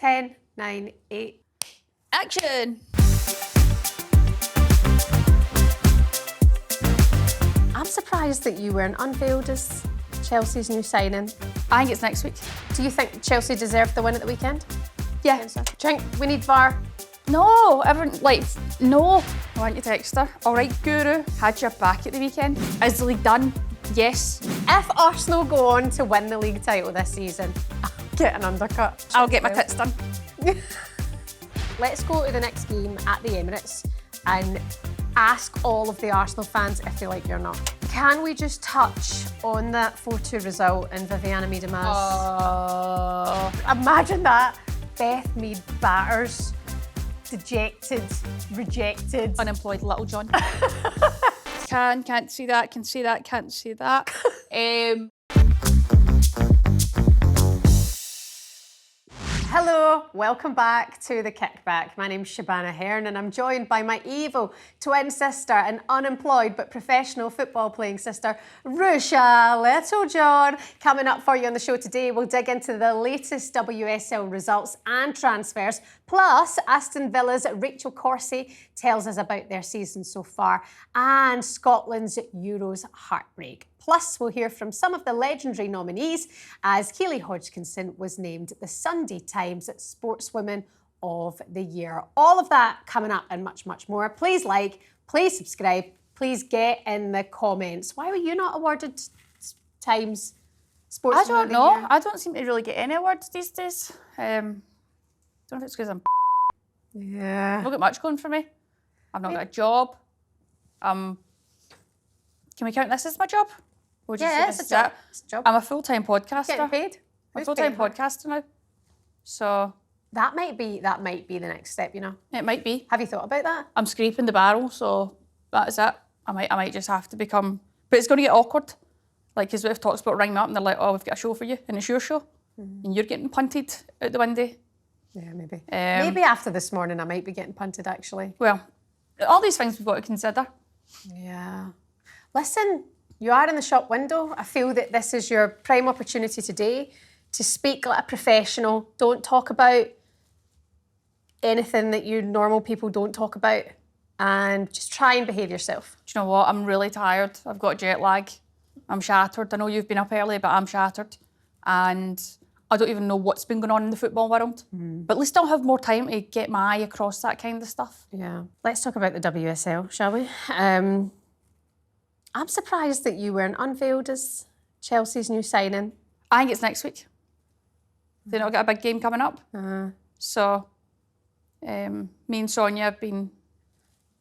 10, 9, 8. Action! I'm surprised that you weren't unveiled as Chelsea's new signing. I think it's next week. Do you think Chelsea deserved the win at the weekend? Yeah. Do you think we need VAR? No, everyone, no. I want you to text her. All right, Guru, had your back at the weekend. Is the league done? Yes. If Arsenal go on to win the league title this season, I'll get an undercut. I'll get my tits done. Let's go to the next game at the Emirates and ask all of the Arsenal fans if they like you or not. Can we just touch on that 4-2 result and Viviana Miedema's? Imagine that. Beth Mead batters, dejected, rejected. Unemployed Littlejohn. Can't see that, can see that, can't see that. Hello, welcome back to the Kickback. My name's Shebahn Aherne and I'm joined by my evil twin sister and unemployed but professional football playing sister, Ruesha Littlejohn. Coming up for you on the show today, we'll dig into the latest WSL results and transfers. Plus, Aston Villa's Rachel Corsie tells us about their season so far and Scotland's Euros heartbreak. Plus, we'll hear from some of the legendary nominees as Keely Hodkinson was named the Sunday Times Sportswoman of the Year. All of that coming up and much, much more. Please like, please subscribe, please get in the comments. Why were you not awarded Times Sportswoman I don't know. I don't seem to really get any awards these days. Don't know if it's because I'm Yeah. I've not got much going for me. I've not got a job. Can we count this as my job? Or do you Yeah, think it's this a is job. it? It's a job. I'm a full-time podcaster. Getting paid? I'm a Who's full-time paying for it? podcaster now. So That might be the next step, you know. it might be. Have you thought about that? I'm scraping the barrel, so that is it. I might just have to become, but it's going to get awkward. Like, because we've talkSPORT ring me up and they're like, "Oh, we've got a show for you," and it's your show, and you're getting punted out the window. Yeah, maybe. Maybe after this morning I might be getting punted actually. Well, all these things we've got to consider. Yeah. Listen, you are in the shop window. I feel that this is your prime opportunity today to speak like a professional. Don't talk about anything that you normal people don't talk about and just try and behave yourself. Do you know what? I'm really tired. I've got jet lag. I'm shattered. I know you've been up early, but I'm shattered. And I don't even know what's been going on in the football world. But at least I'll have more time to get my eye across that kind of stuff. Yeah. Let's talk about the WSL, shall we? I'm surprised that you weren't unveiled as Chelsea's new signing. I think it's next week. They not got a big game coming up. So me and Sonia have been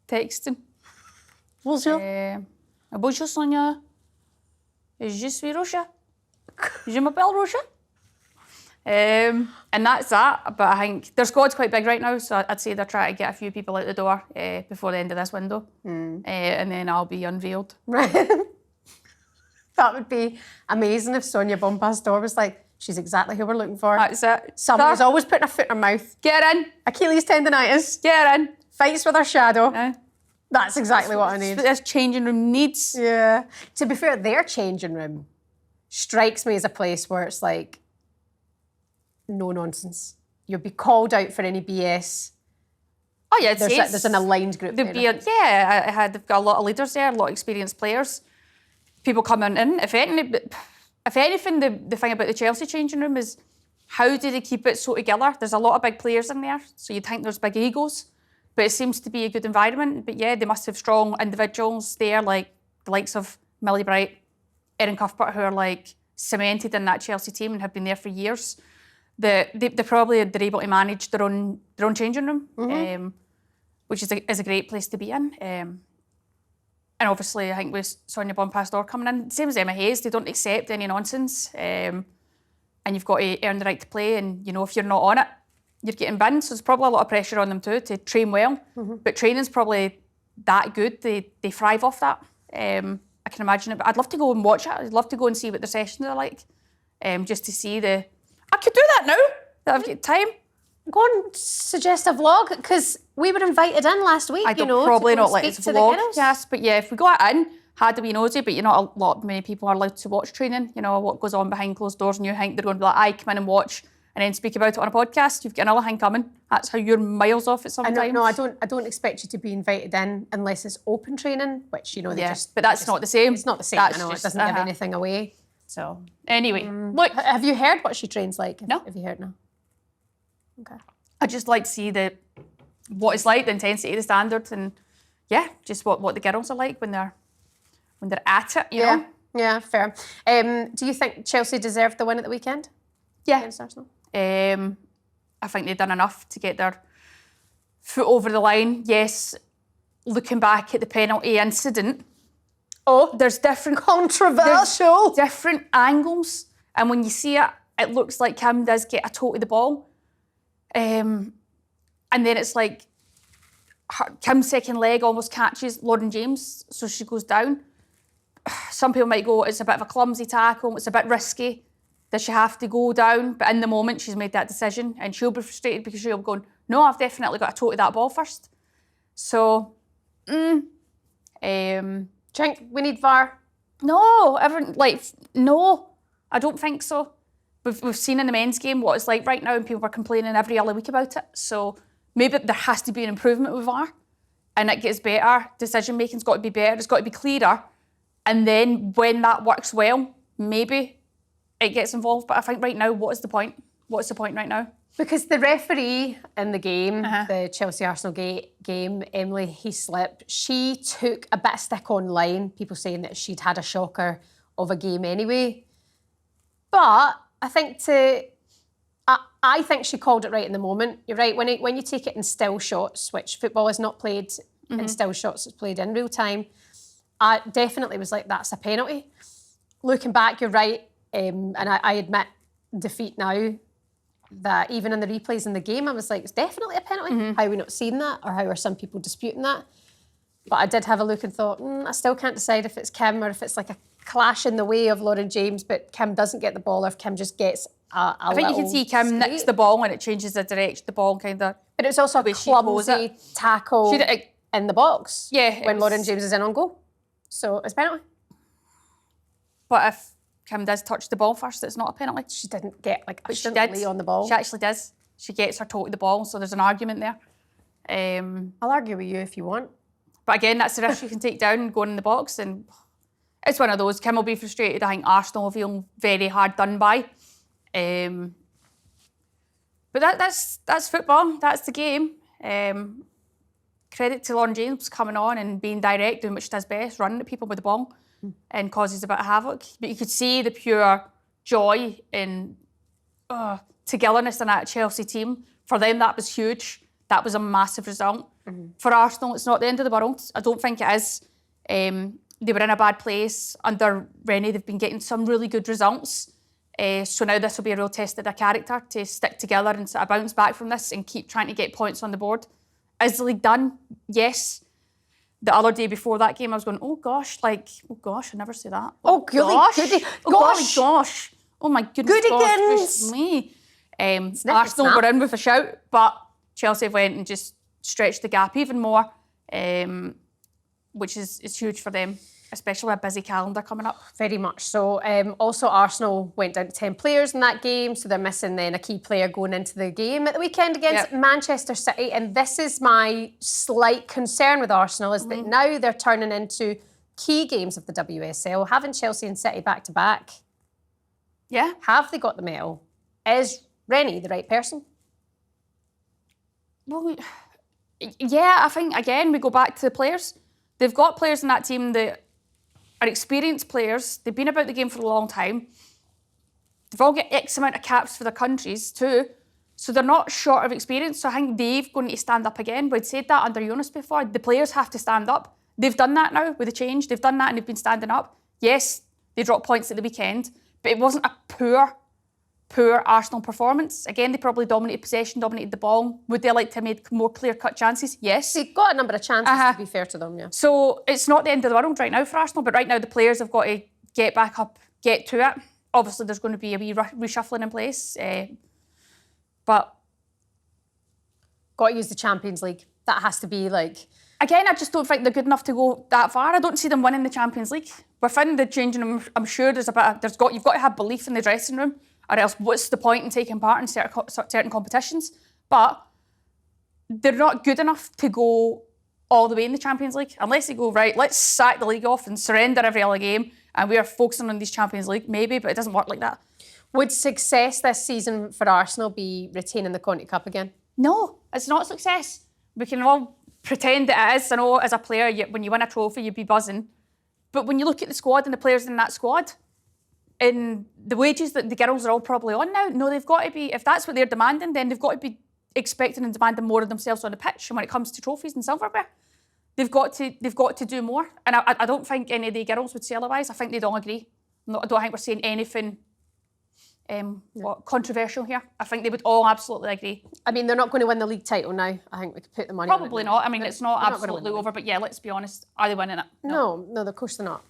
texting. Bonjour. Bonjour Sonia. Je suis Ruesha. Je m'appelle Ruesha. And that's that, but I think their squad's quite big right now, so I'd say they're trying to get a few people out the door before the end of this window, and then I'll be unveiled. Right. That would be amazing if Sonia Bonpastor was like, she's exactly who we're looking for. That's it. Someone who's always putting a foot in her mouth. Get in. Achilles tendonitis. Get in. Fights with her shadow. That's exactly what I need. This changing room needs. Yeah. To be fair, their changing room strikes me as a place where it's like, no nonsense. You'll be called out for any BS. Oh yeah, There's an aligned group there. They've got a lot of leaders there, a lot of experienced players. People coming in. If anything, the thing about the Chelsea changing room is how do they keep it so together? There's a lot of big players in there, so you'd think there's big egos, but it seems to be a good environment. But yeah, they must have strong individuals there, like the likes of Millie Bright, Erin Cuthbert, who are like cemented in that Chelsea team and have been there for years. They're able to manage their own changing room, which is a great place to be in. And obviously, I think with Sonia Bonpastor coming in, same as Emma Hayes, they don't accept any nonsense. And you've got to earn the right to play. And you know, if you're not on it, you're getting binned. So there's probably a lot of pressure on them too to train well. But training's probably that good. They thrive off that. I can imagine it. But I'd love to go and watch it. I'd love to go and see what their sessions are like, just to see the. I could do that now, that I've got time. Go and suggest a vlog, because we were invited in last week, I don't probably not let us vlog, yes, but yeah, if we got in, had to be nosy, but many people are allowed to watch training, you know, what goes on behind closed doors, and you think they're going to be like, I come in and watch, and then speak about it on a podcast, you've got another thing coming. That's how you're miles off it sometimes. No, I don't expect you to be invited in unless it's open training, which, you know, but that's not the same. It's not the same. That's I know, just, it doesn't give anything away. So anyway, look. Have you heard what she trains like? No. Have you heard? No. Okay. I just like to see what it's like, the intensity, the standards, and just what the girls are like when they're at it, you know? Yeah, fair. Do you think Chelsea deserved the win at the weekend? Yeah. Against Arsenal? I think they've done enough to get their foot over the line. Yes, looking back at the penalty incident, there's different... Controversial! There's different angles, and when you see it, it looks like Kim does get a toe to the ball. And then it's like Kim's second leg almost catches Lauren James, so she goes down. Some people might go, it's a bit of a clumsy tackle, it's a bit risky. Does she have to go down? But in the moment, she's made that decision, and she'll be frustrated because she'll be going, no, I've definitely got a toe to that ball first. So, do you think we need VAR? No, I don't think so. We've seen in the men's game what it's like right now, and people are complaining every other week about it. So maybe there has to be an improvement with VAR, and it gets better. Decision making's got to be better. It's got to be clearer. And then when that works well, maybe it gets involved. But I think right now, what is the point? What's the point right now? Because the referee in the game, the Chelsea-Arsenal game, Emily Heaslip, she took a bit of stick online, people saying that she'd had a shocker of a game anyway. But I think I think she called it right in the moment. You're right, when you take it in still shots, which football is not played in still shots, it's played in real time, I definitely was like, that's a penalty. Looking back, you're right, and I admit defeat now, that even in the replays in the game, I was like, it's definitely a penalty. How are we not seeing that? Or how are some people disputing that? But I did have a look and thought, I still can't decide if it's Kim or if it's like a clash in the way of Lauren James, but Kim doesn't get the ball or if Kim just gets I think you can see Kim nicks the ball and it changes the direction, the ball kind of... But it's also a clumsy tackle in the box when Lauren James is in on goal. So it's penalty. But if Kim does touch the ball first, it's not a penalty. She didn't get she did lay on the ball. She actually does. She gets her toe to the ball, so there's an argument there. I'll argue with you if you want. But again, that's the risk you can take down going in the box, and it's one of those. Kim will be frustrated. I think Arsenal will feel very hard done by. But that's football. That's the game. Credit to Lauren James coming on and being direct, doing what she does best, running at people with the ball, and causes a bit of havoc. But you could see the pure joy and togetherness in that Chelsea team. For them, that was huge. That was a massive result. For Arsenal, it's not the end of the world. I don't think it is. They were in a bad place under Rennie. They've been getting some really good results. So now this will be a real test of their character to stick together and sort of bounce back from this and keep trying to get points on the board. Is the league done? Yes. The other day before that game, I was going, oh gosh, I never say that. Oh, gosh. Gosh. Oh my goodness. Goodigans. Me. Arsenal were in with a shout, but Chelsea went and just stretched the gap even more, which is huge for them, especially with a busy calendar coming up. Very much so. Also, Arsenal went down to 10 players in that game, so they're missing then a key player going into the game at the weekend against Manchester City. And this is my slight concern with Arsenal, is that now they're turning into key games of the WSL, having Chelsea and City back-to-back. Yeah. Have they got the medal? Is Rennie the right person? Well, yeah, I think, again, we go back to the players. They've got players in that team that are experienced players. They've been about the game for a long time. They've all got X amount of caps for their countries too. So they're not short of experience. So I think they've going to stand up again. We'd said that under Jonas before. The players have to stand up. They've done that now with the change. They've done that and they've been standing up. Yes, they dropped points at the weekend, but it wasn't a poor Arsenal performance. Again, they probably dominated possession, dominated the ball. Would they like to make more clear-cut chances? Yes. They've got a number of chances, to be fair to them, yeah. So it's not the end of the world right now for Arsenal, but right now the players have got to get back up, get to it. Obviously, there's going to be a wee reshuffling in place, but... Got to use the Champions League. That has to be like... Again, I just don't think they're good enough to go that far. I don't see them winning the Champions League. Within the changing room, I'm sure you've got to have belief in the dressing room. or else what's the point in taking part in certain competitions? But they're not good enough to go all the way in the Champions League. Unless they go, right, let's sack the league off and surrender every other game and we are focusing on these Champions League, maybe, but it doesn't work like that. Would success this season for Arsenal be retaining the Conti Cup again? No, it's not success. We can all pretend that it is. I know as a player, when you win a trophy, you'd be buzzing. But when you look at the squad and the players in that squad, and the wages that the girls are all probably on now, no, they've got to be, if that's what they're demanding, then they've got to be expecting and demanding more of themselves on the pitch. And when it comes to trophies and silverware, they've got to do more. And I don't think any of the girls would say otherwise. I think they'd all agree. I don't think we're saying anything controversial here. I think they would all absolutely agree. I mean, they're not going to win the league title now. I think we could put the money on it. Probably not. I mean, it's not absolutely over, but yeah, let's be honest. Are they winning it? No, of course they're not.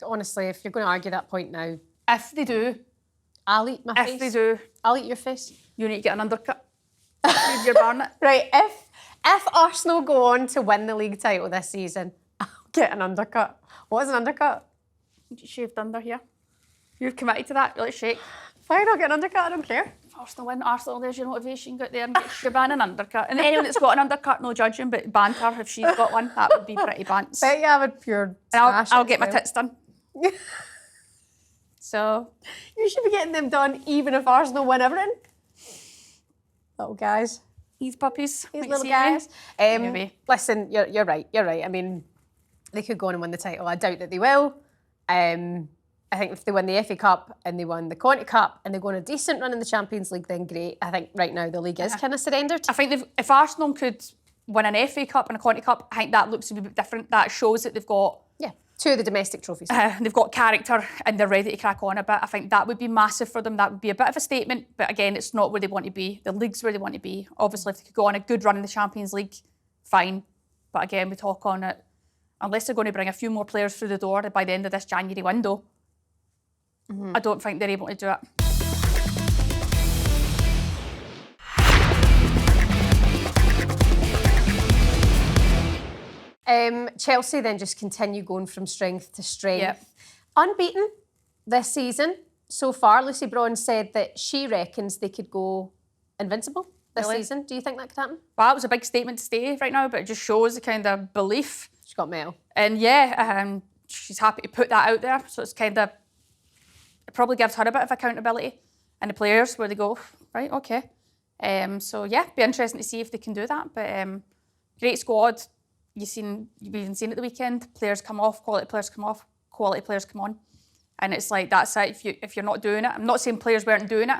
Honestly, if you're going to argue that point now... If they do... I'll eat my face. If they do... I'll eat your face. You need to get an undercut. Leave your barnet. Right, if Arsenal go on to win the league title this season, I'll get an undercut. What is an undercut? Shaved under here. You're committed to that. Let's shake. Fine, I'll get an undercut. I don't care. If Arsenal win, Arsenal, there's your motivation. Go out there and get Shebahn an undercut. And anyone that's got an undercut, no judging, but banter, if she's got one, that would be pretty bants. Bet you have a pure and I'll get my tits done. So... You should be getting them done even if Arsenal win everything. Little guys. These puppies. These little guys. Listen, you're right. I mean, they could go on and win the title. I doubt that they will. I think if they win the FA Cup and they win the Conti Cup and they go on a decent run in the Champions League, then great. I think right now the league is kind of surrendered. I think if Arsenal could win an FA Cup and a Conti Cup, I think that looks a bit different. That shows that they've got... Yeah, two of the domestic trophies. They've got character and they're ready to crack on a bit. I think that would be massive for them. That would be a bit of a statement. But again, it's not where they want to be. The league's where they want to be. Obviously, if they could go on a good run in the Champions League, fine. But again, we talk on it. Unless they're going to bring a few more players through the door by the end of this January window, I don't think they're able to do it. Chelsea then just continue going from strength to strength. Yep. Unbeaten this season so far. Lucy Braun said that she reckons they could go invincible this season. Do you think that could happen? Well, that was a big statement to say right now, but it just shows the kind of belief. She's got mail. And yeah, she's happy to put that out there. So it's kind of... It probably gives her a bit of accountability and the players where they go, right, okay. So yeah, be interesting to see if they can do that. But great squad. You've even seen it the weekend. Players come off, quality players come off, quality players come on. And it's like, that's it. If you're not doing it, I'm not saying players weren't doing it,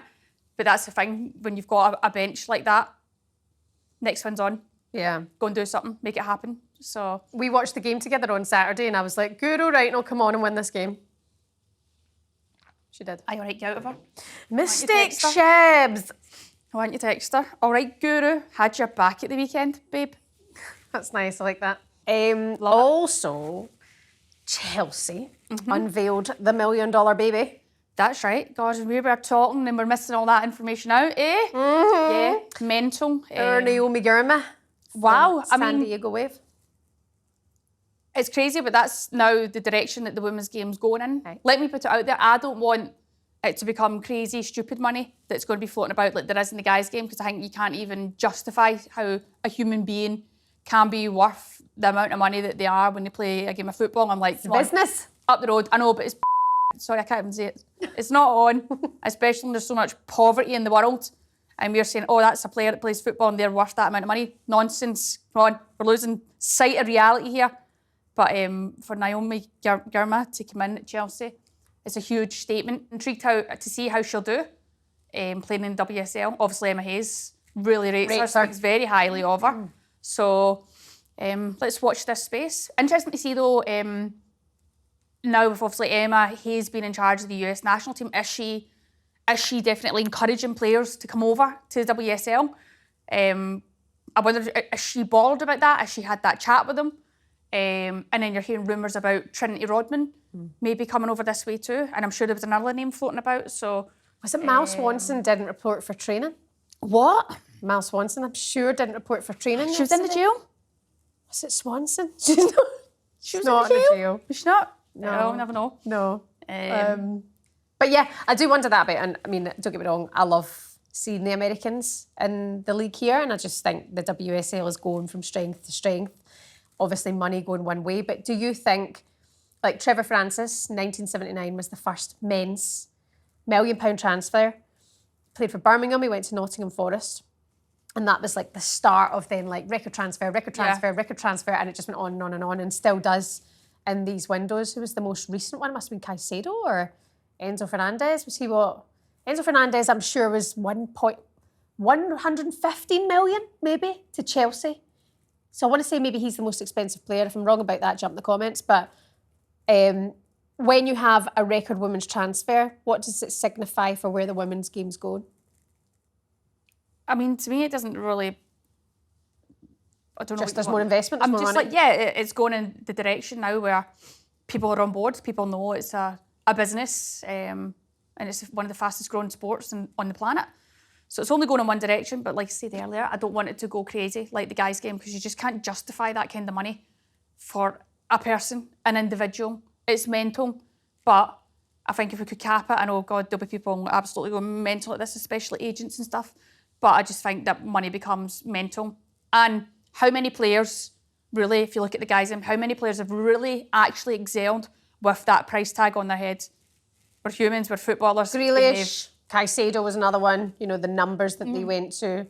but that's the thing. When you've got a bench like that, next one's on. Yeah. Go and do something, make it happen. So we watched the game together on Saturday and I was like, good, all right, no, come on and win this game. She did. All right, get out of her. Mistake, Shebs. I want you to text her. All right, Guru, had your back at the weekend, babe. That's nice, I like that. Also, Chelsea unveiled the $1 million baby. That's right. God, we were talking and we're missing all that information out, eh? Yeah, mental. Uma Gurav. Wow, San Diego Wave. It's crazy, but that's now the direction that the women's game's going in. Right. Let me put it out there. I don't want it to become crazy, stupid money that's going to be floating about like there is in the guys' game, because I think you can't even justify how a human being can be worth the amount of money that they are when they play a game of football. I'm like, it's business. Up the road. I know, but it's sorry, I can't even say it. It's not on, especially when there's so much poverty in the world. And we're saying, oh, that's a player that plays football and they're worth that amount of money. Nonsense. Come on, we're losing sight of reality here. But for Naomi Gurav to come in at Chelsea, it's a huge statement. Intrigued to see how she'll do playing in WSL. Obviously, Emma Hayes really rates her, speaks very highly of her. So let's watch this space. Interesting to see though, now with obviously Emma Hayes being in charge of the US national team, is she definitely encouraging players to come over to the WSL? I wonder, is she bothered about that? Has she had that chat with them? And then you're hearing rumours about Trinity Rodman maybe coming over this way too. And I'm sure there was another name floating about. So was it Mal Swanson didn't report for training? What? Mal Swanson, I'm sure, didn't report for training. She was in the jail? Was it Swanson? She's not. She was not in the jail? Was she not? No. Never know. No. But yeah, I do wonder that about, and I mean, don't get me wrong, I love seeing the Americans in the league here, and I just think the WSL is going from strength to strength. Obviously, money going one way, but do you think, like Trevor Francis, 1979 was the first men's £1 million transfer, played for Birmingham, he went to Nottingham Forest, and that was like the start of then like record transfer, and it just went on and on and on, and still does in these windows. Who was the most recent one? It must have been Caicedo or Enzo Fernandez. Was he what? Enzo Fernandez, I'm sure, was 115 million maybe to Chelsea. So I want to say maybe he's the most expensive player. If I'm wrong about that, jump in the comments. But when you have a record women's transfer, what does it signify for where the women's game's going? I mean, to me, it doesn't really. I don't know. Just there's more investment. There's I'm more just money. like, yeah, it's going in the direction now where people are on board. People know it's a business, and it's one of the fastest growing sports on the planet. So it's only going in one direction. But like I said earlier, I don't want it to go crazy like the guys' game, because you just can't justify that kind of money for a person, an individual. It's mental. But I think if we could cap it, I know, God, there'll be people absolutely going mental at this, especially agents and stuff. But I just think that money becomes mental. And how many players, really, if you look at the guys' game, how many players have really actually excelled with that price tag on their heads? We're humans, we're footballers. Grealish, Caicedo was another one. You know, the numbers that they went to,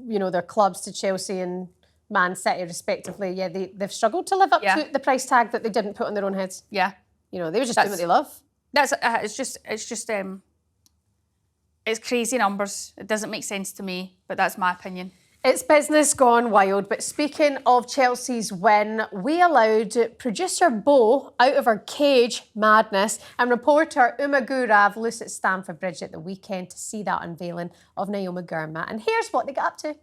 you know, their clubs to Chelsea and Man City respectively. Yeah, they've struggled to live up to the price tag that they didn't put on their own heads. Yeah. You know, they were just doing what they love. It's crazy numbers. It doesn't make sense to me, but that's my opinion. It's business gone wild. But speaking of Chelsea's win, we allowed producer Bo out of her cage madness and reporter Uma Gurav loose at Stamford Bridge at the weekend to see that unveiling of Naomi Gurma. And here's what they got up to.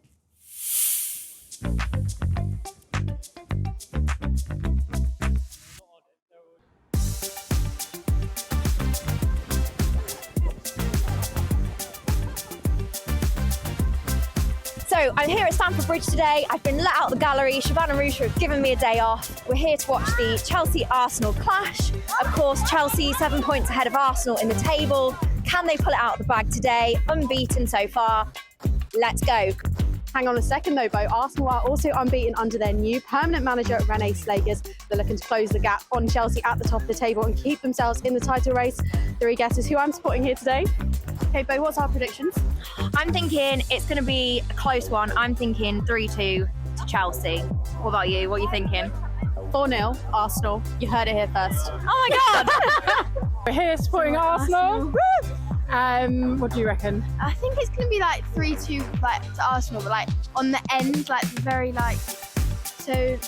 So I'm here at Stamford Bridge today. I've been let out the gallery. Shebahn and Ruesha have given me a day off. We're here to watch the Chelsea-Arsenal clash. Of course, Chelsea 7 points ahead of Arsenal in the table. Can they pull it out of the bag today? Unbeaten so far. Let's go. Hang on a second though, Bo. Arsenal are also unbeaten under their new permanent manager, Rene Slagers. They're looking to close the gap on Chelsea at the top of the table and keep themselves in the title race. Three guesses who I'm supporting here today. Okay, Bo, what's our predictions? I'm thinking it's going to be a close one. I'm thinking 3-2 to Chelsea. What about you? What are you thinking? 4-0, Arsenal. You heard it here first. Oh my God! We're here supporting Arsenal. What do you reckon? I think it's going to be like 3-2 like to Arsenal, but like on the end, like very like, so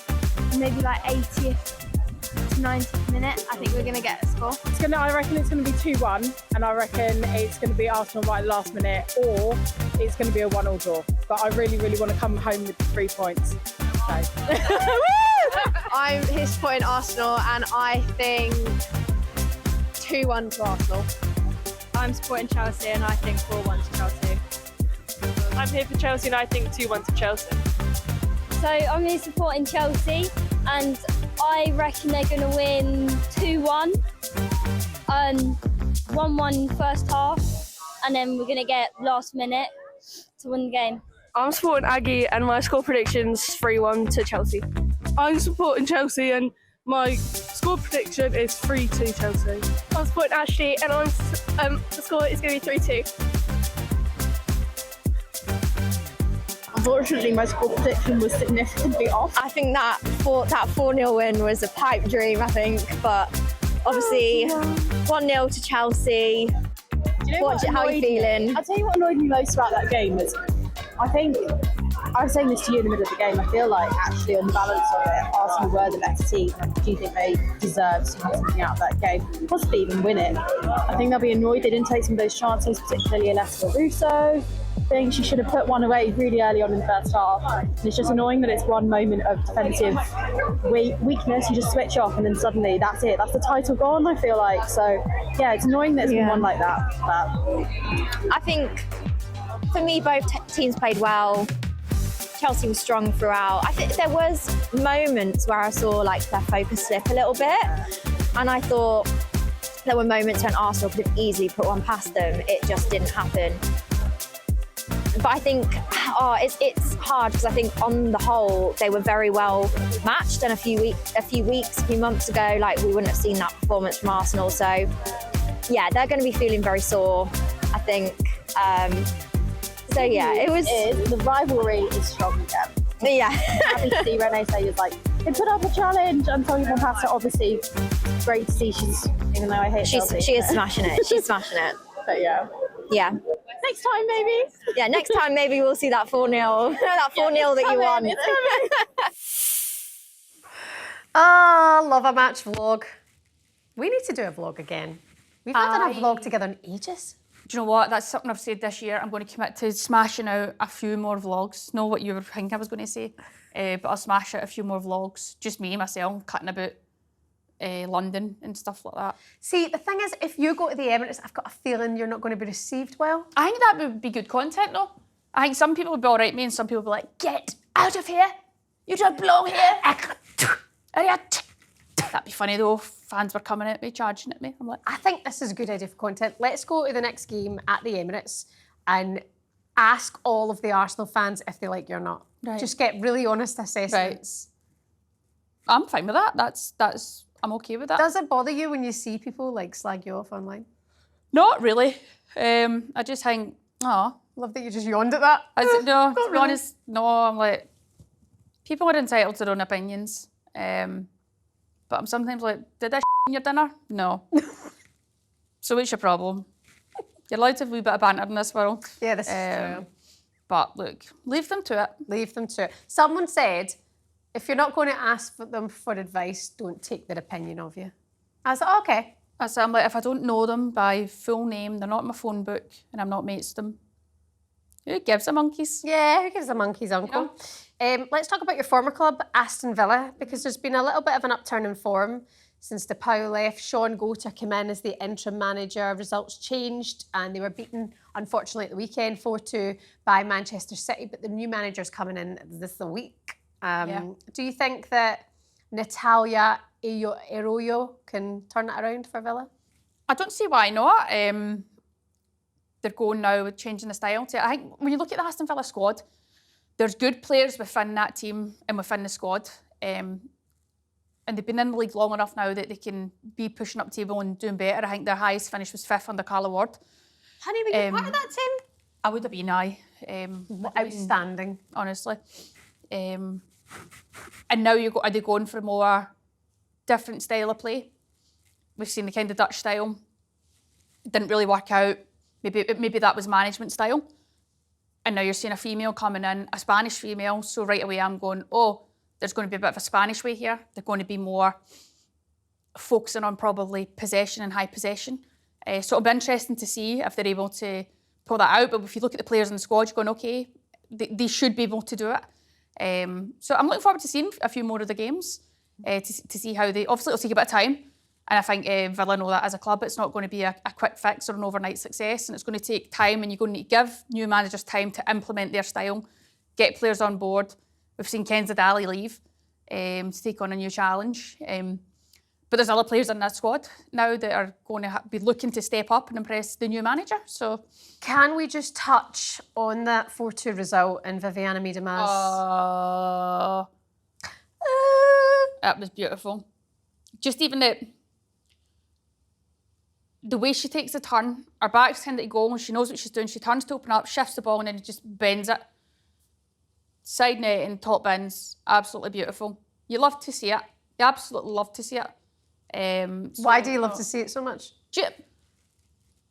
maybe like 80th to 90th minute, I think we're going to get a score. I reckon it's going to be 2-1, and I reckon it's going to be Arsenal right last minute, or it's going to be a 1-1 draw. But I really, really want to come home with the 3 points. So. I'm here supporting Arsenal, and I think 2-1 to Arsenal. I'm supporting Chelsea and I think 4-1 to Chelsea. I'm here for Chelsea and I think 2-1 to Chelsea. So I'm here supporting Chelsea and I reckon they're going to win 2-1, 1-1 first half, and then we're going to get last minute to win the game. I'm supporting Aggie and my score prediction's 3-1 to Chelsea. I'm supporting Chelsea and my score prediction is 3-2 Chelsea. I'm supporting Ashley and the score is going to be 3-2. Unfortunately, my score prediction was significantly off. I think that 4-0 win was a pipe dream, I think, but obviously 1-0 to Chelsea. How are you feeling? I'll tell you what annoyed me most about that game is, I think, I was saying this to you in the middle of the game, I feel like actually on the balance of it, Arsenal were the better team. Do you think they deserved to have something out of that game? Possibly even win it. I think they'll be annoyed they didn't take some of those chances, particularly Alessia Russo. I think she should have put one away really early on in the first half. And it's just annoying that it's one moment of defensive weakness, you just switch off and then suddenly that's it. That's the title gone, I feel like. So yeah, it's annoying that it's been one like that. But I think for me, both teams played well. Chelsea was strong throughout. I think there was moments where I saw like their focus slip a little bit, and I thought there were moments when Arsenal could have easily put one past them. It just didn't happen. But I think it's hard because I think on the whole they were very well matched, and a few months ago, like, we wouldn't have seen that performance from Arsenal. So yeah, they're going to be feeling very sore, I think. So yeah, it was. The rivalry is strong again. Yeah. Happy to see Renee say it's like they put up a challenge and talking about past it. Obviously, great to see she's, even though I hate Chelsea. She is smashing it. She's smashing it. But yeah. Yeah. Next time, maybe. Yeah, next time maybe we'll see that 4-0. That 4-0 that you won. Love a match vlog. We need to do a vlog again. We've not done a vlog together in ages. Do you know what? That's something I've said this year. I'm going to commit to smashing out a few more vlogs. Know what you were thinking I was going to say, but I'll smash out a few more vlogs. Just me, myself, cutting about London and stuff like that. See, the thing is, if you go to the Emirates, I've got a feeling you're not going to be received well. I think that would be good content, though. I think some people would be all right with me, and some people would be like, "Get out of here! You don't belong here!" That'd be funny though. Fans were coming at me, charging at me. I'm like, I think this is a good idea for content. Let's go to the next game at the Emirates and ask all of the Arsenal fans if they like you or not. Right. Just get really honest assessments. Right. I'm fine with that. That's. I'm okay with that. Does it bother you when you see people like slag you off online? Not really. I just think, Love that you just yawned at that. No, to be honest, no. I'm like, people are entitled to their own opinions. But I'm sometimes like, did I in your dinner? No. So what's your problem? You're allowed to have a wee bit of banter in this world. Yeah, this is true. But look, leave them to it. Leave them to it. Someone said, if you're not going to ask them for advice, don't take their opinion of you. I was like, okay. I'm like, if I don't know them by full name, they're not in my phone book, and I'm not mates with them, who gives a monkeys? Yeah, who gives a monkey's uncle? You know? Let's talk about your former club, Aston Villa, because there's been a little bit of an upturn in form since DePau left. Sean Goater came in as the interim manager. Results changed and they were beaten, unfortunately, at the weekend, 4-2 by Manchester City, but the new manager's coming in this week. Do you think that Natalia Arroyo can turn it around for Villa? I don't see why not. They're going now with changing the style. I think when you look at the Aston Villa squad, there's good players within that team and within the squad. And they've been in the league long enough now that they can be pushing up table and doing better. I think their highest finish was 5th under Carla Ward. Honey, were you part of that team? I would have been, Outstanding. Honestly. And now are they going for a more different style of play? We've seen the kind of Dutch style. It didn't really work out. Maybe that was management style. And now you're seeing a female coming in, a Spanish female. So right away I'm going, there's going to be a bit of a Spanish way here. They're going to be more focusing on probably possession and high possession. So it'll be interesting to see if they're able to pull that out. But if you look at the players in the squad, you're going, okay, they should be able to do it. So I'm looking forward to seeing a few more of the games to see how they... Obviously, it'll take a bit of time. And I think Villa know that as a club, it's not going to be a quick fix or an overnight success. And it's going to take time, and you're going to need to give new managers time to implement their style, get players on board. We've seen Kenza Daly leave to take on a new challenge. But there's other players in that squad now that are going to be looking to step up and impress the new manager. So, can we just touch on that 4-2 result and Viviana Miedema's? That was beautiful. Just even the way she takes the turn, her back's kind of goal, and she knows what she's doing. She turns to open up, shifts the ball, and then just bends it. Side net and top bins, absolutely beautiful. You love to see it. You absolutely love to see it. Why do you love to see it so much?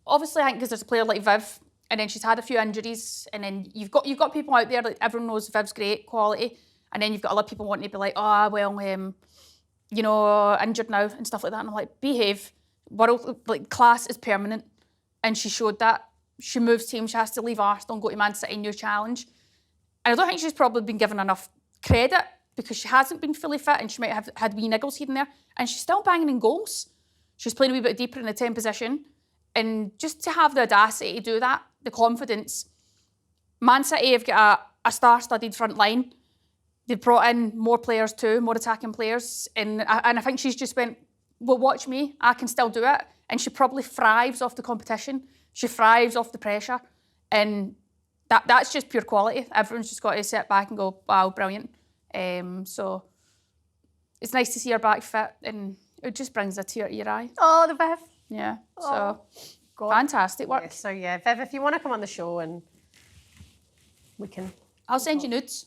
Obviously, I think because there's a player like Viv, and then she's had a few injuries, and then you've got people out there, like everyone knows Viv's great quality, and then you've got other people wanting to be like, injured now and stuff like that. And I'm like, behave. Class is permanent, and she showed that. She moves teams. She has to leave Arsenal and go to Man City, new challenge. And I don't think she's probably been given enough credit because she hasn't been fully fit, and she might have had wee niggles here and there, and she's still banging in goals. She's playing a wee bit deeper in the 10 position, and just to have the audacity to do that, the confidence. Man City have got a star-studded front line. They've brought in more players too, more attacking players, and I think she's just went, well, watch me, I can still do it. and she probably thrives off the competition. She thrives off the pressure, and that's just pure quality. Everyone's just got to sit back and go, wow, brilliant. So it's nice to see her back fit, and it just brings a tear to your eye. Oh, the Viv. Yeah, Oh, so God. fantastic work. Yeah, so yeah, Viv, if you want to come on the show and we can... I'll send you nudes.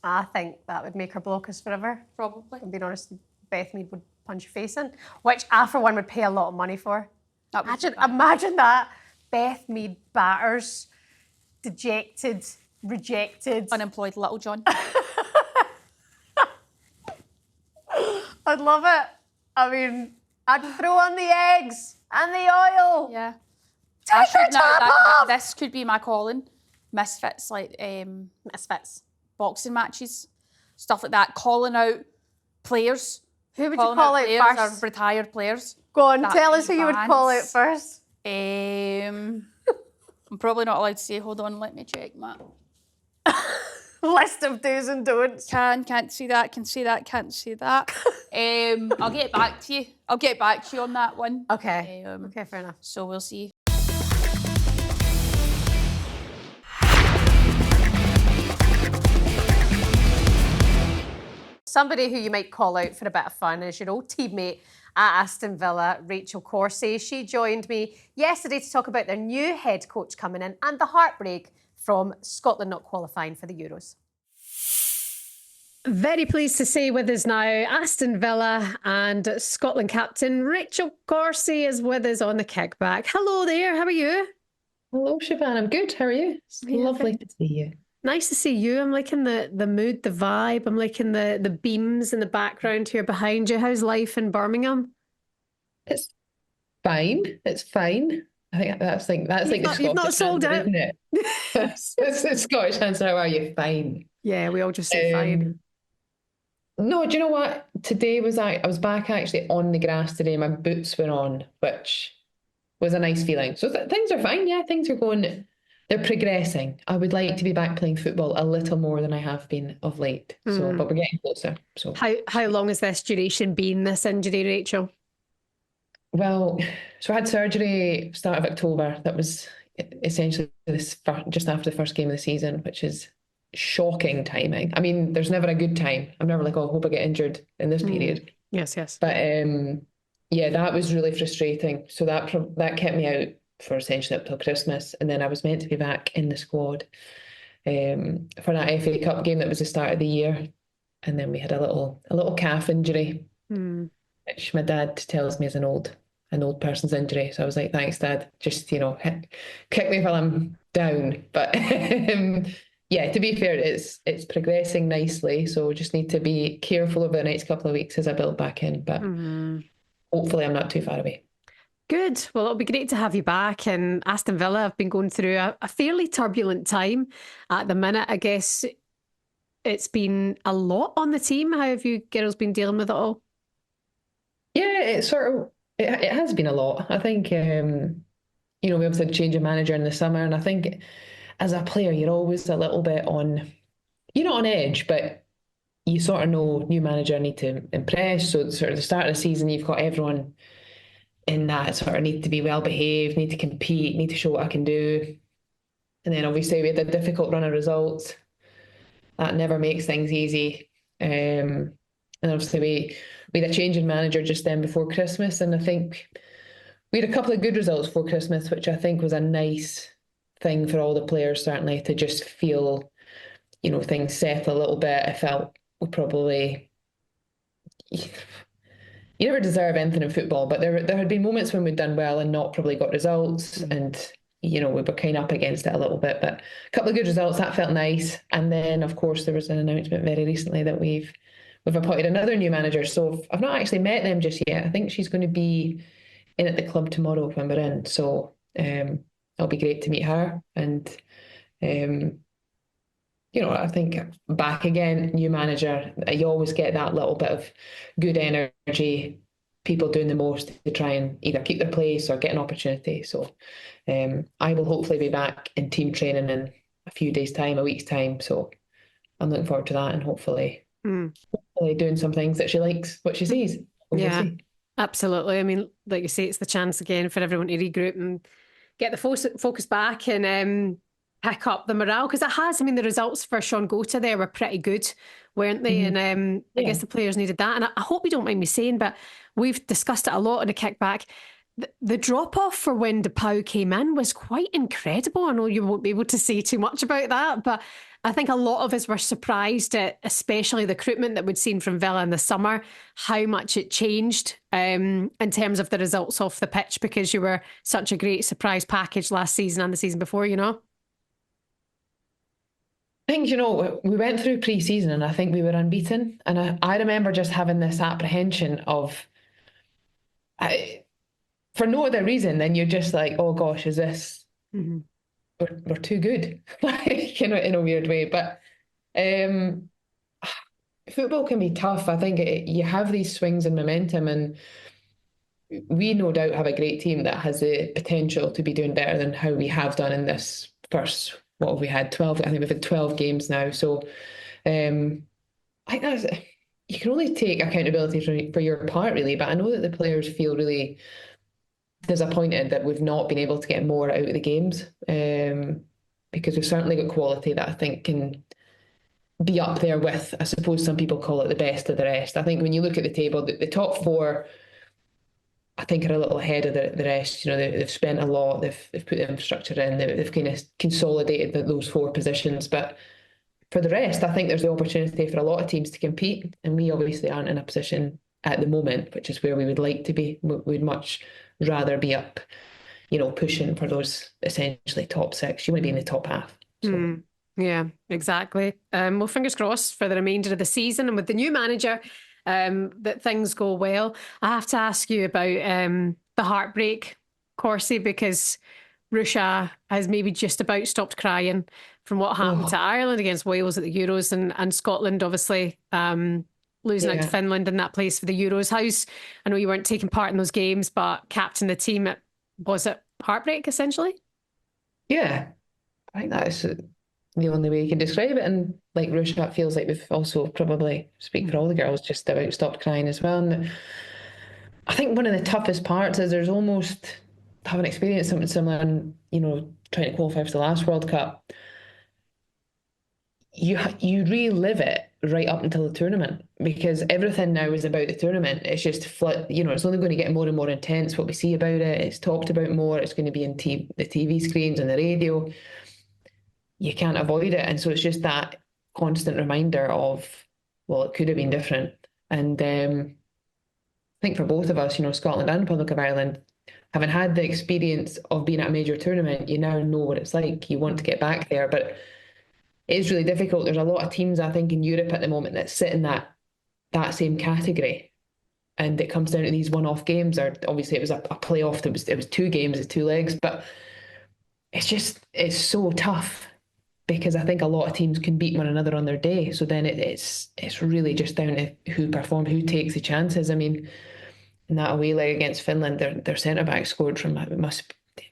I think that would make her block us forever. Probably. I'm being honest, Beth Mead would punch your face in, which I, for one, would pay a lot of money for. Imagine that. Beth Mead batters, dejected, rejected. Unemployed Littlejohn. I'd love it. I mean, I'd throw on the eggs and the oil. Yeah. Take your top off! This could be my calling. Misfits, like Misfits. boxing matches, stuff like that. Calling out players. Who would you call out players first? or retired players. Go on, That tell us who you would call out advance. first. I'm probably not allowed to say. Hold on, let me check, Matt. List of do's and don'ts. Can't see that, can see that, can't see that. I'll get back to you. I'll get back to you on that one. Okay. Okay, fair enough. So we'll see. Somebody who you might call out for a bit of fun is your old teammate at Aston Villa, Rachel Corsie. She joined me yesterday to talk about their new head coach coming in and the heartbreak from Scotland not qualifying for the Euros. Very pleased to say with us now, Aston Villa and Scotland captain Rachel Corsie is with us on the Kickback. Hello there, how are you? Hello, Shebahn. I'm good. How are you? It's lovely to see you. Nice to see you. I'm liking the mood, the vibe. I'm liking the beams in the background here behind you. How's life in Birmingham? It's fine. It's fine. I think that's like the You've not Scottish sold answer, it. isn't it? it's the Scottish answer. How are you? Fine. Yeah, we all just say fine. No, do you know what? Today I was back actually on the grass today. My boots were on, which was a nice feeling. So things are fine. Yeah, things are going. They're progressing. I would like to be back playing football a little more than I have been of late. So, but we're getting closer. So, How long has this duration been, this injury, Rachel? well, so I had surgery start of October. That was essentially just after the first game of the season, which is shocking timing. I mean, there's never a good time. I'm never like, oh, I hope I get injured in this period. Yes, yes. But yeah, that was really frustrating. So that kept me out for essentially up till Christmas, and then I was meant to be back in the squad for that FA Cup game that was the start of the year, and then we had a little calf injury, which my dad tells me is an old person's injury. So I was like, thanks, Dad. Just kick me while I'm down. But yeah, to be fair, it's progressing nicely. So we just need to be careful over the next couple of weeks as I build back in. But hopefully, I'm not too far away. Good. Well, it'll be great to have you back. And Aston Villa have been going through a fairly turbulent time at the minute. I guess it's been a lot on the team. How have you girls been dealing with it all? Yeah, it has been a lot. I think we obviously had to change a manager in the summer, and I think as a player you're always a little bit you're not on edge, but you sort of know new manager need to impress. So sort of the start of the season you've got everyone in that sort of need to be well behaved, need to compete, need to show what I can do. And then obviously we had a difficult run of results. That never makes things easy. And obviously we had a change in manager just then before Christmas, and I think we had a couple of good results before Christmas, which I think was a nice thing for all the players, certainly, to just feel, things settle a little bit. I felt we probably... You never deserve anything in football, but there had been moments when we'd done well and not probably got results, and we were kind of up against it a little bit. But a couple of good results, that felt nice. And then, of course, there was an announcement very recently that we've appointed another new manager. So I've not actually met them just yet. I think she's going to be in at the club tomorrow when we're in. So it'll be great to meet her. And I think back again, new manager, you always get that little bit of good energy, people doing the most to try and either keep their place or get an opportunity. So I will hopefully be back in team training in a few days' time, a week's time. So I'm looking forward to that, and hopefully doing some things that she likes, what she sees. Yeah. Absolutely. I mean, like you say, it's the chance again for everyone to regroup and get the focus back and pick up the morale, because it has. I mean, the results for Sean Gota there were pretty good, weren't they? Mhm. And I guess the players needed that. And I hope you don't mind me saying, but we've discussed it a lot in the kickback. The drop off for when DePau came in was quite incredible. I know you won't be able to say too much about that, but I think a lot of us were surprised at, especially the recruitment that we'd seen from Villa in the summer, how much it changed in terms of the results off the pitch, because you were such a great surprise package last season and the season before, you know? I think, we went through pre-season and I think we were unbeaten. And I remember just having this apprehension of, for no other reason than you're just like, oh gosh, is this, we're too good, like, in a weird way. But football can be tough. I think you have these swings in momentum, and we no doubt have a great team that has the potential to be doing better than how we have done in this first, what have we had, 12? I think we've had 12 games now. So I think that's, you can only take accountability for your part, really. But I know that the players feel really disappointed that we've not been able to get more out of the games, because we've certainly got quality that I think can be up there with, I suppose some people call it the best of the rest. I think when you look at the table, the top four, I think, are a little ahead of the rest. They've spent a lot, they've put the infrastructure in, they've kind of consolidated those four positions. But for the rest, I think there's the opportunity for a lot of teams to compete, and we obviously aren't in a position at the moment, which is where we would like to be. We'd much rather be up, pushing for those essentially top six. You want to be in the top half. So. Yeah, exactly. Well, fingers crossed for the remainder of the season, and with the new manager, that things go well. I have to ask you about the heartbreak, Corsie, because Ruesha has maybe just about stopped crying from what happened to Ireland against Wales at the Euros, and Scotland obviously losing out to Finland in that place for the Euros. I know you weren't taking part in those games, but captain the team, was it heartbreak essentially? Yeah, I think that's the only way you can describe it. And like Ruesha, it feels like we've also probably, speak for all the girls, just about stopped crying as well. And I think one of the toughest parts is there's almost, having experienced something similar and, trying to qualify for the last World Cup, you relive it right up until the tournament, because everything now is about the tournament. It's just it's only going to get more and more intense. What we see about it, it's talked about more. It's going to be in the TV screens and the radio. You can't avoid it, and so it's just that constant reminder of, well, it could have been different. And I think for both of us, Scotland and Republic of Ireland, having had the experience of being at a major tournament, you now know what it's like. You want to get back there, but it is really difficult. There's a lot of teams, I think, in Europe at the moment that sit in that same category, and it comes down to these one-off games. Or obviously, it was a playoff. It was 2 games, it's 2 legs, but it's so tough, because I think a lot of teams can beat one another on their day. So then it's really just down to who performs, who takes the chances. I mean, in that away leg against Finland, their centre back scored from, it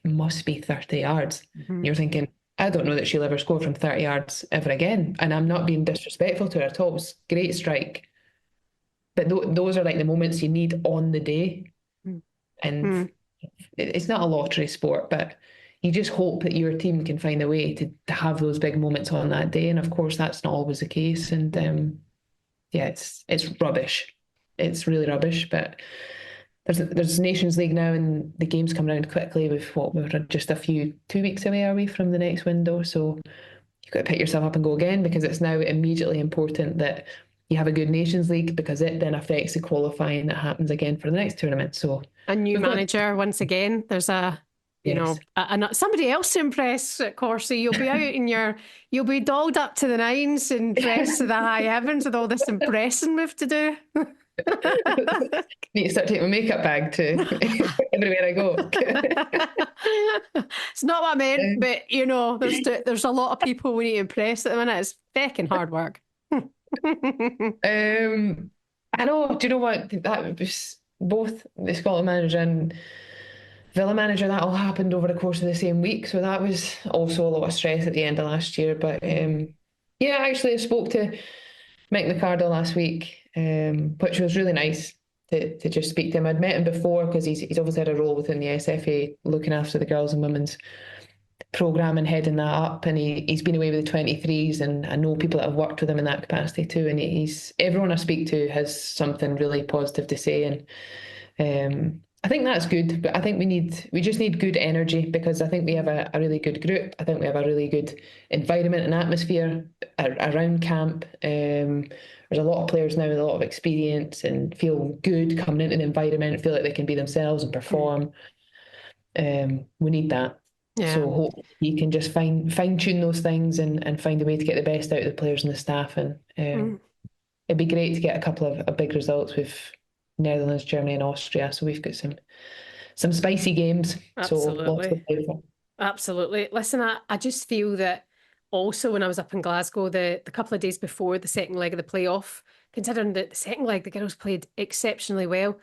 must be 30 yards. You're thinking, I don't know that she'll ever score from 30 yards ever again. And I'm not being disrespectful to her at all. It was a great strike. But those are like the moments you need on the day. And it's not a lottery sport, but you just hope that your team can find a way to have those big moments on that day. And of course, that's not always the case. And it's rubbish. It's really rubbish. But there's Nations League now, and the games come around quickly. We're just 2 weeks away, are we, from the next window? So you've got to pick yourself up and go again, because it's now immediately important that you have a good Nations League, because it then affects the qualifying that happens again for the next tournament. So a new manager once again. There's somebody else to impress at Corsie. You'll be out you'll be dolled up to the nines and dressed to the high heavens with all this impressing we've to do. Need to start taking my makeup bag to everywhere I go. It's not what I meant, but there's a lot of people we need to impress at the minute. It's feckin' hard work. I know. Do you know what? That was both the Scotland manager and Villa manager. That all happened over the course of the same week, so that was also a lot of stress at the end of last year. But actually, I spoke to Mick McCardle last week, which was really nice to just speak to him. I'd met him before because he's obviously had a role within the SFA looking after the girls and women's programme and heading that up, and he's been away with the 23s, and I know people that have worked with him in that capacity too, and everyone I speak to has something really positive to say, and I think that's good, but I think we just need good energy, because I think we have a really good group. I think we have a really good environment and atmosphere around camp. There's a lot of players now with a lot of experience and feel good coming into the environment, feel like they can be themselves and perform. We need that. Yeah. So hope he can just fine tune those things and find a way to get the best out of the players and the staff. And it'd be great to get a couple of big results with Netherlands, Germany, and Austria. So we've got some spicy games. Absolutely. So lots to play for. Absolutely. Listen, I just feel that also when I was up in Glasgow the couple of days before the second leg of the playoff, considering that the second leg the girls played exceptionally well,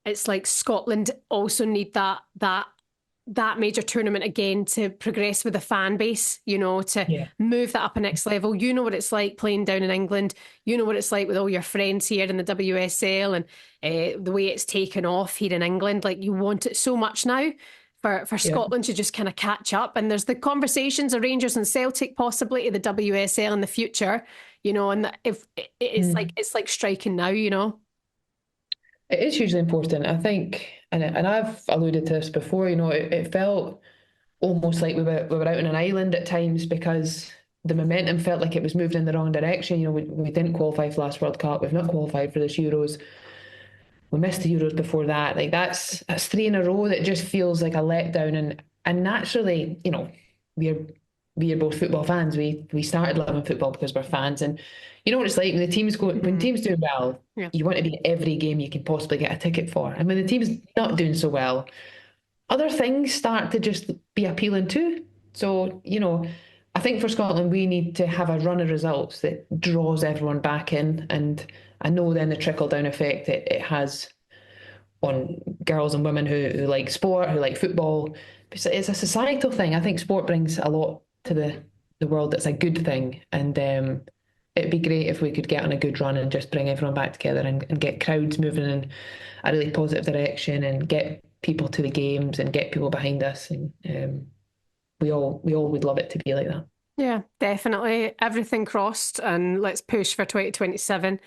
it's like Scotland also need that major tournament again to progress with the fan base, to move that up a next level. You know what it's like playing down in England. You know what it's like with all your friends here in the WSL and the way it's taken off here in England. Like, you want it so much now for Scotland to just kind of catch up. And there's the conversations of Rangers and Celtic possibly to the WSL in the future, and if it's like striking now, It is hugely important, I think, and I've alluded to this before. It felt almost like we were out on an island at times, because the momentum felt like it was moving in the wrong direction. We didn't qualify for last World Cup. We've not qualified for this Euros. We missed the Euros before that. Like, that's 3 in a row that just feels like a letdown. And naturally, we are both football fans. We started loving football because we're fans, and you know what it's like when the teams when teams do well, you want to be at every game you can possibly get a ticket for. And when the team's not doing so well, other things start to just be appealing too. So, I think for Scotland, we need to have a run of results that draws everyone back in. And I know then the trickle-down effect it has on girls and women who like sport, who like football. It's a societal thing. I think sport brings a lot to the world that's a good thing. And it'd be great if we could get on a good run and just bring everyone back together and get crowds moving in a really positive direction and get people to the games and get people behind us. And we all would love it to be like that. Yeah, definitely. Everything crossed, and let's push for 2027,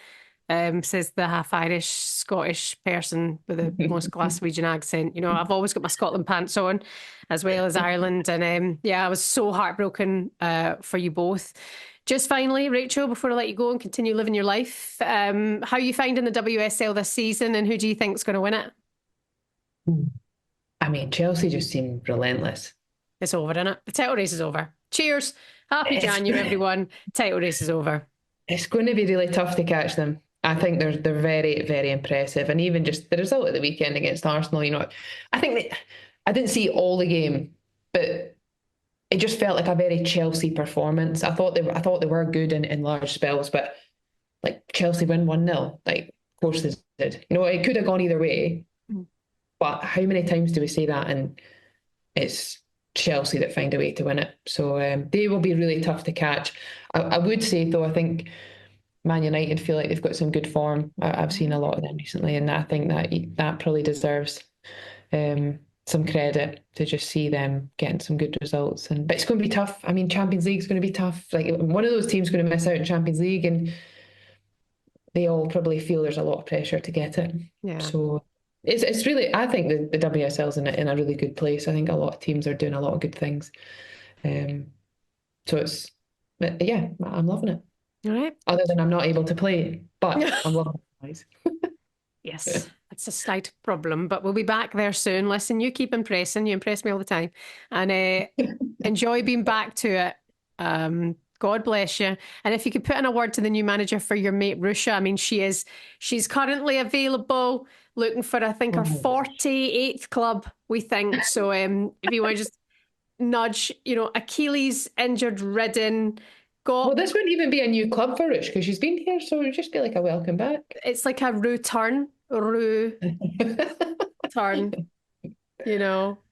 says the half Irish Scottish person with the most Glaswegian accent. I've always got my Scotland pants on, as well as Ireland. And I was so heartbroken for you both. Just finally, Rachel, before I let you go and continue living your life, how are you finding the WSL this season, and who do you think is going to win it? I mean, Chelsea just seem relentless. It's over, isn't it? The title race is over. Cheers. Happy January, everyone. Title race is over. It's going to be really tough to catch them. I think they're very, very impressive. And even just the result of the weekend against Arsenal, I think I didn't see all the game, but it just felt like a very Chelsea performance. I thought they were good in large spells, but like, Chelsea win 1-0. Like, of course they did. It could have gone either way. But how many times do we say that? And it's Chelsea that find a way to win it. So they will be really tough to catch. I would say, though, I think Man United feel like they've got some good form. I've seen a lot of them recently, and I think that probably deserves some credit to just see them getting some good results. But it's going to be tough. I mean, Champions League is going to be tough. Like, one of those teams is going to miss out in Champions League, and they all probably feel there's a lot of pressure to get it. Yeah. So it's really, I think the WSL's in a really good place. I think a lot of teams are doing a lot of good things. So I'm loving it. All right. Other than I'm not able to play, but I'm loving it. Yes, it's a slight problem, but we'll be back there soon. Listen, you keep impressing. You impress me all the time. And enjoy being back to it. God bless you. And if you could put in a word to the new manager for your mate Ruesha, I mean, she's currently available, looking for, I think, her 48th club, we think. So if you want to just nudge, Achilles injured ridden. Well, this wouldn't even be a new club for Ruesha because she's been here, so it would just be like a welcome back. It's like a return.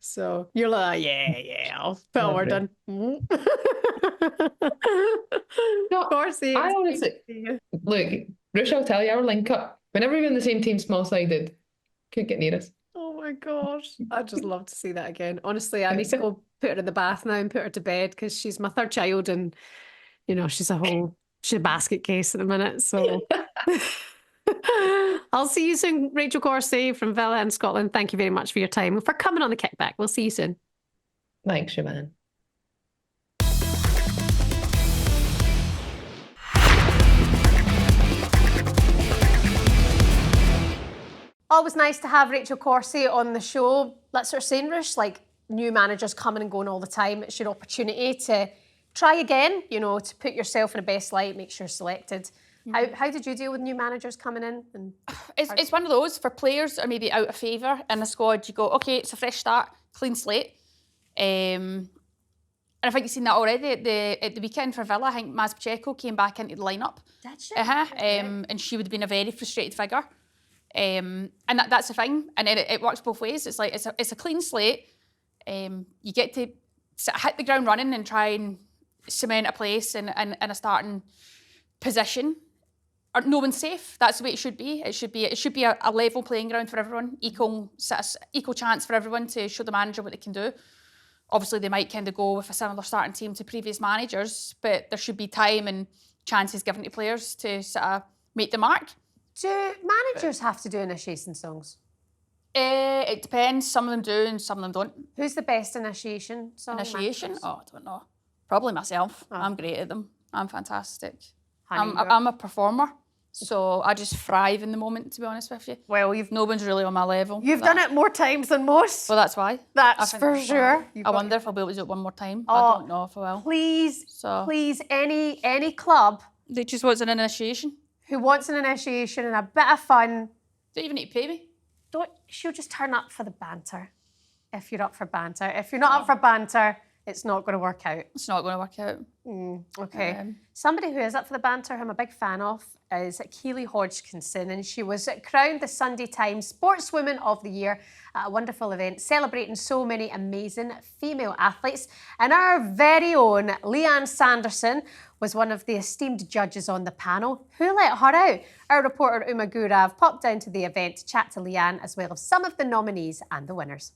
So you're like, yeah, I'll put a word in. No, Corsie, I honestly, look, Ruesha will tell you our link up. Whenever you're in the same team, small-sided, couldn't get near us. Oh my gosh. I'd just love to see that again. Honestly, I need to go put her in the bath now and put her to bed because she's my third child and, you know, she's a basket case at the minute. So I'll see you soon, Rachel Corsie from Villa in Scotland. Thank you very much for your time and for coming on the Kickback. We'll see you soon. Thanks, Shebahn. Always nice to have Rachel Corsie on the show. That's what we're saying, Rush, like new managers coming and going all the time. It's your opportunity to try again, you know, to put yourself in the best light, make sure you're selected. How did you deal with new managers coming in? And it's one of those, for players or maybe out of favour in the squad, you go, okay, it's a fresh start, clean slate. And I think you've seen that already at the weekend for Villa. I think Maz Pacheco came back into the lineup. Did she? And she would have been a very frustrated figure. And that's the thing, and it works both ways. It's like it's a clean slate. You get to hit the ground running and try and cement a place in a starting position. No one's safe. That's the way it should be. It should be a level playing ground for everyone, equal chance for everyone to show the manager what they can do. Obviously, they might kind of go with a similar starting team to previous managers, but there should be time and chances given to players to sort of make the mark. Do managers have to do initiation songs? It depends. Some of them do and some of them don't. Who's the best initiation song? Initiation? managers? Oh, I don't know. Probably myself. Oh. I'm great at them. I'm fantastic. Honey, I'm a performer, so I just thrive in the moment, to be honest with you. Well, No one's really on my level. you've done it more times than most. Well, that's why. That's I think for sure. I wonder if I'll be able to do it one more time. Oh, I don't know if I will. Please, any club They just want an initiation. who wants an initiation and a bit of fun, Don't even need to pay me. she'll just turn up for the banter. If you're up for banter. If you're not up for banter, it's not going to work out. It's not going to work out. Okay. Somebody who is up for the banter, who I'm a big fan of, is Keely Hodkinson, and she was crowned the Sunday Times Sportswoman of the Year at a wonderful event celebrating so many amazing female athletes. And our very own Leanne Sanderson was one of the esteemed judges on the panel. Who let her out? Our reporter Uma Gurav popped down to the event to chat to Leanne as well as some of the nominees and the winners.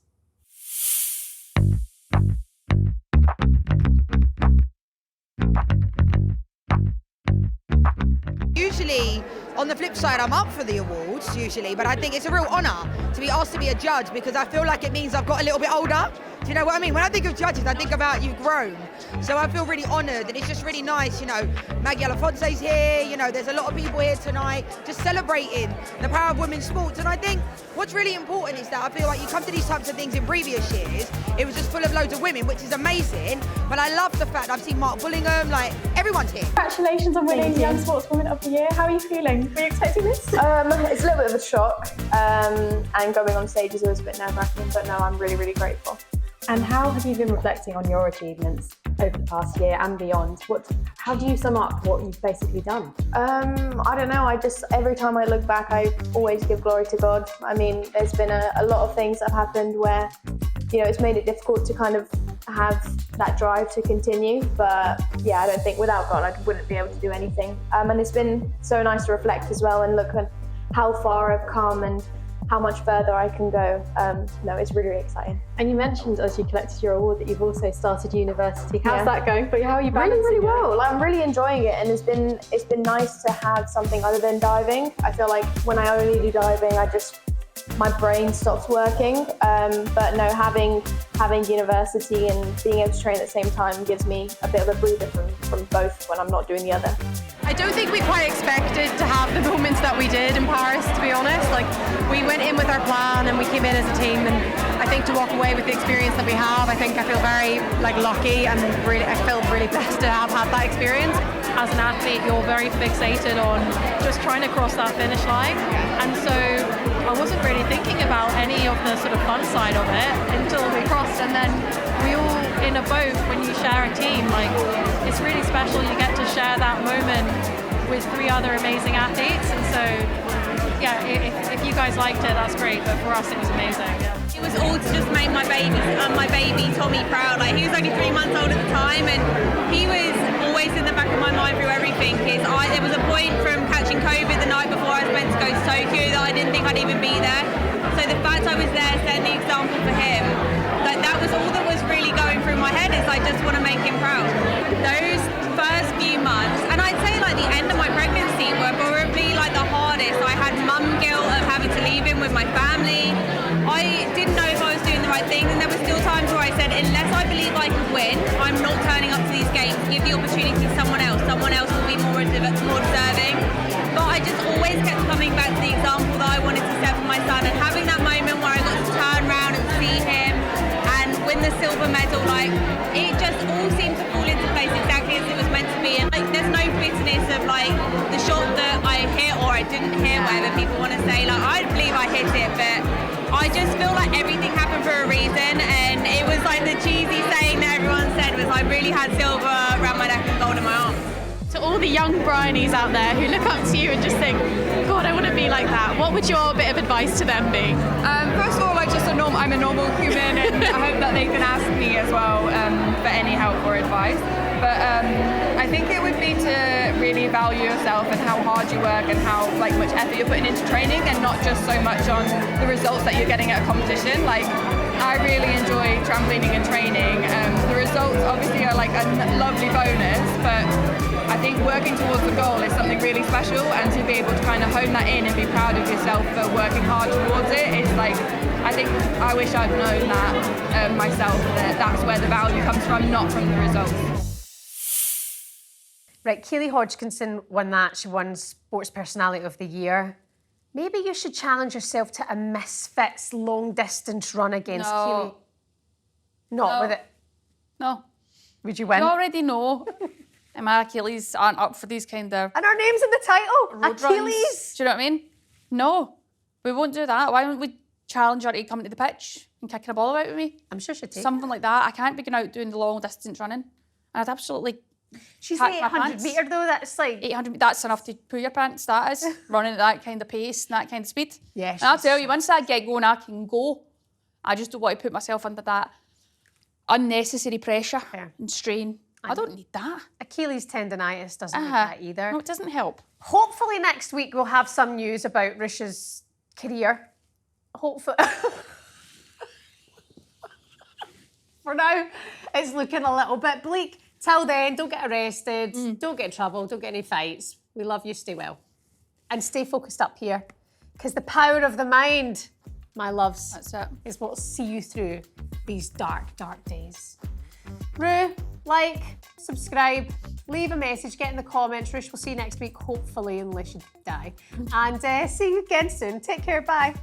Usually, on the flip side, I'm up for the awards, usually, but I think it's a real honour to be asked to be a judge because I feel like it means I've got a little bit older. Do you know what I mean? When I think of judges, I think about you've grown. So I feel really honoured, and it's just really nice, you know, Maggie Alafonte's here, you know, there's a lot of people here tonight just celebrating the power of women's sports. And I think what's really important is that I feel like you come to these types of things in previous years, it was just full of loads of women, which is amazing. But I love the fact I've seen Mark Bullingham, like, everyone's here. Congratulations on winning Young Sportswoman of the Year. How are you feeling? Were you expecting this? It's a little bit of a shock, and going on stage is always a bit nerve-wracking, but no, I'm really, really grateful. And how have you been reflecting on your achievements over the past year and beyond? How do you sum up what you've basically done? I don't know, every time I look back, I always give glory to God. I mean, there's been a lot of things that have happened where, you know, it's made it difficult to kind of have that drive to continue. But yeah, I don't think without God, I wouldn't be able to do anything. And it's been so nice to reflect as well and look at how far I've come and how much further I can go. No, it's really, really exciting. And you mentioned as you collected your award that you've also started university. How's that going for you? How are you balancing really, really it? well. I'm really enjoying it, and it's been nice to have something other than diving. I feel like when I only do diving, my brain stops working. But no, having university and being able to train at the same time gives me a bit of a breather from both when I'm not doing the other. I don't think we quite expected to have the moments that we did in Paris, to be honest. Like, we went in with our plan and we came in as a team, and I think to walk away with the experience that we have, I feel very lucky, and I feel really blessed to have had that experience. As an athlete, you're very fixated on just trying to cross that finish line, and so I wasn't really thinking about any of the sort of fun side of it until we crossed. And then we all in a boat, when you share a team, like, it's really special. You get to share that moment with 3 other amazing athletes, and so yeah, if you guys liked it, that's great, but for us it was amazing. Yeah. It was all to just make my baby Tommy proud. Like, he was only 3 months old at the time, and he was always in the back of my mind through everything. There was a point from catching COVID the night before I was meant to go to Tokyo that I didn't think I'd even be there. So the fact I was there setting the example for him, like that was all that was really going through my head, is I just want to make him proud. Those first few months, and I'd say like the end of my pregnancy were probably like the hardest. I had mum guilt of having to leave him with my family. I didn't know if I was doing the right thing, and there were still times where I said, unless I believe I can win, I'm not turning up to these games. Give the opportunity to someone else. Someone else will be more deserving. But I just always kept coming back to the example that I wanted to set for my son, and having that moment where I got to turn around and see him and win the silver medal, like it just all seemed to fall into place exactly as it was meant to be. And like there's no bitterness of like the shot that I hit or I didn't hit, whatever people want to say. Like I believe I hit it, but I just feel like everything happened for a reason, and it was like the cheesy saying that everyone said was I really had silver around my neck and gold in my arms. To all the young Bryonies out there who look up to you and just think, God, I want to be like that, what would your bit of advice to them be? First of all, I'm a normal human, and I hope that they can ask me as well for any help or advice. But I think it would be to really value yourself and how hard you work and how much effort you're putting into training, and not just so much on the results that you're getting at a competition. Like, I really enjoy trampolining and training. The results obviously are like a lovely bonus, but I think working towards the goal is something really special, and to be able to kind of hone that in and be proud of yourself for working hard towards it, it's like, I think I wish I'd known that myself, that that's where the value comes from, not from the results. Right, Keely Hodkinson won that. She won Sports Personality of the Year. Maybe you should challenge yourself to a Misfits long distance run against Keely. Not with it. No. Would you win? You already know. My Achilles aren't up for these kind of... And our name's in the title, Achilles. Runs. Do you know what I mean? No, we won't do that. Why don't we challenge her to come to the pitch and kicking a ball about with me? I'm sure she'd take something like that. I can't be going out doing the long distance running. I'd absolutely... She's 800 metre though, that's like... 800, that's enough to poo your pants, that is. Running at that kind of pace and that kind of speed. Yeah, and I'll tell you, once I get going, I can go. I just don't want to put myself under that unnecessary pressure and strain. I don't need that. Achilles tendonitis doesn't need that either. No, it doesn't help. Hopefully next week we'll have some news about Ruesha's career. Hopefully. For now, it's looking a little bit bleak. Till then, don't get arrested, don't get in trouble, don't get any fights. We love you, stay well. And stay focused up here, because the power of the mind, my loves, that's it, is what will see you through these dark, dark days. Rue, like, subscribe, leave a message, get in the comments. Rush, we'll see you next week, hopefully, unless you die. And see you again soon. Take care, bye.